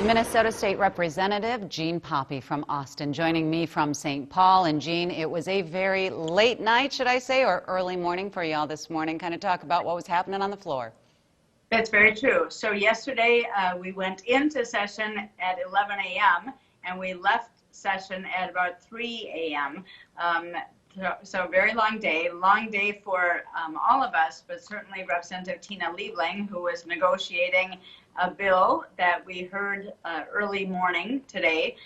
Minnesota State Representative Jeanne Poppe from Austin joining me from St. Paul. And Jeanne, it was a very late night, should I say, or early morning for y'all this morning. Kind of talk about what was happening on the floor. That's very true. So yesterday we went into session at 11 a.m. and we left session at about 3 a.m. So a very long day for all of us, but certainly Representative Tina Liebling, who was negotiating a bill that we heard early morning today,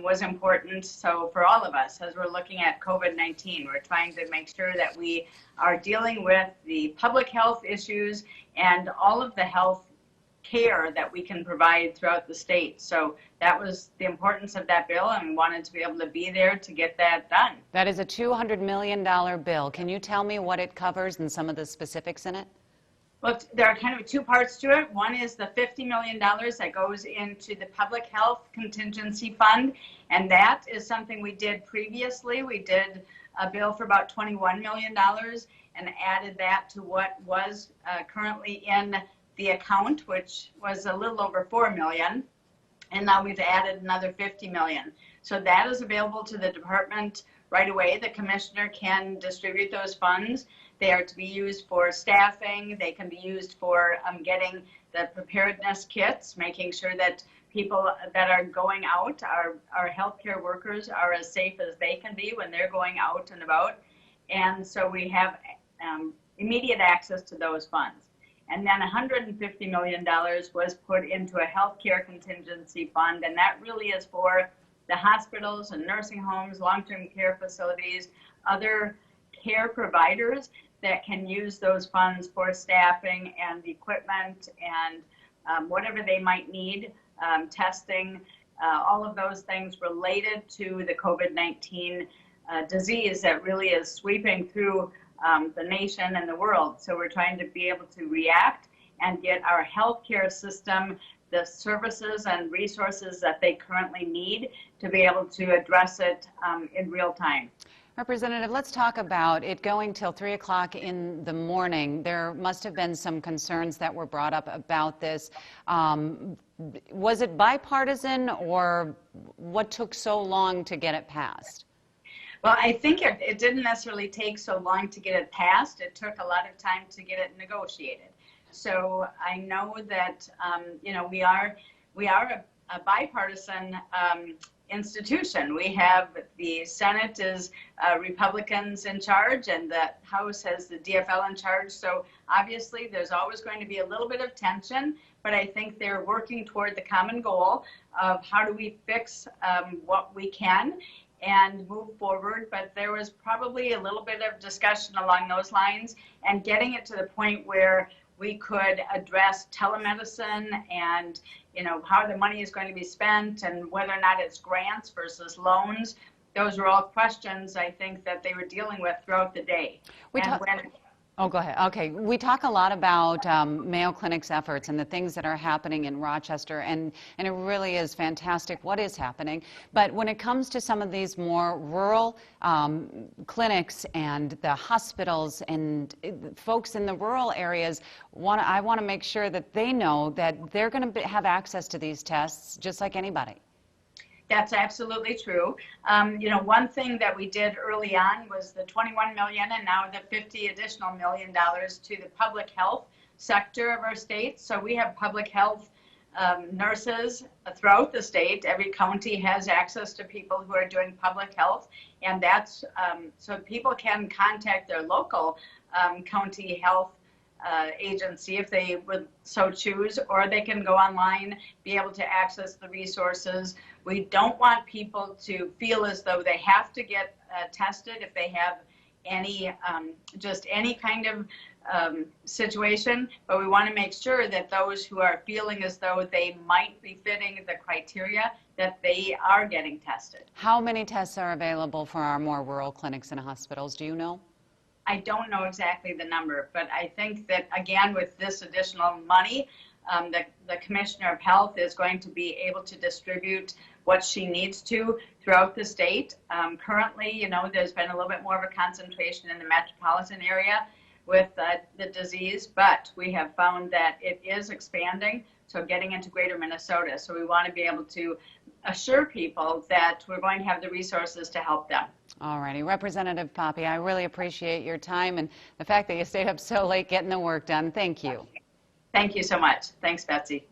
was important. So for all of us, as we're looking at COVID-19, we're trying to make sure that we are dealing with the public health issues and all of the health care that we can provide throughout the state. So that was the importance of that bill, and we wanted to be able to be there to get that done. That is a $200 million bill. Can you tell me what it covers and some of the specifics in it? Well, there are kind of two parts to it. One is the $50 million that goes into the Public Health Contingency Fund, and that is something we did previously. We did a bill for about $21 million and added that to what was currently in the account, which was a little over $4 million, and now we've added another $50 million. So that is available to the department right away. The commissioner can distribute those funds. They are to be used for staffing. They can be used for getting the preparedness kits, making sure that people that are going out, our healthcare workers, are as safe as they can be when they're going out and about. And so we have immediate access to those funds. And then $150 million was put into a healthcare contingency fund, and that really is for the hospitals and nursing homes, long-term care facilities, other care providers that can use those funds for staffing and equipment and whatever they might need, testing, all of those things related to the COVID-19 disease that really is sweeping through the nation and the world. So we're trying to be able to react and get our healthcare system the services and resources that they currently need to be able to address it in real time. Representative, let's talk about it going till 3 o'clock in the morning. There must have been some concerns that were brought up about this. Was it bipartisan, or what took so long to get it passed? Well, I think it didn't necessarily take so long to get it passed. It took a lot of time to get it negotiated. So I know that we are a bipartisan institution. We have the Senate is Republicans in charge, and the House has the DFL in charge. So obviously there's always going to be a little bit of tension, but I think they're working toward the common goal of how do we fix what we can and move forward. But there was probably a little bit of discussion along those lines, and getting it to the point where we could address telemedicine and how the money is going to be spent and whether or not it's grants versus loans. Those are all questions I think that they were dealing with throughout the day. Oh, go ahead. Okay. We talk a lot about Mayo Clinic's efforts and the things that are happening in Rochester, and it really is fantastic what is happening. But when it comes to some of these more rural clinics and the hospitals and folks in the rural areas, I want to make sure that they know that they're going to have access to these tests just like anybody. That's absolutely true. One thing that we did early on was the $21 million and now the $50 additional million to the public health sector of our state. So we have public health nurses throughout the state. Every county has access to people who are doing public health, and that's so people can contact their local county health agency if they would so choose, or they can go online, be able to access the resources. We don't want people to feel as though they have to get tested if they have any just any kind of situation, but we want to make sure that those who are feeling as though they might be fitting the criteria, that they are getting tested. How many tests are available for our more rural clinics and hospitals? Do you know? I don't know exactly the number, but I think that, again, with this additional money, the Commissioner of Health is going to be able to distribute what she needs to throughout the state. Currently, there's been a little bit more of a concentration in the metropolitan area with the disease, but we have found that it is expanding. so getting into greater Minnesota. So we want to be able to assure people that we're going to have the resources to help them. All righty. Representative Poppe, I really appreciate your time and the fact that you stayed up so late getting the work done. Thank you. Thank you so much. Thanks, Betsy.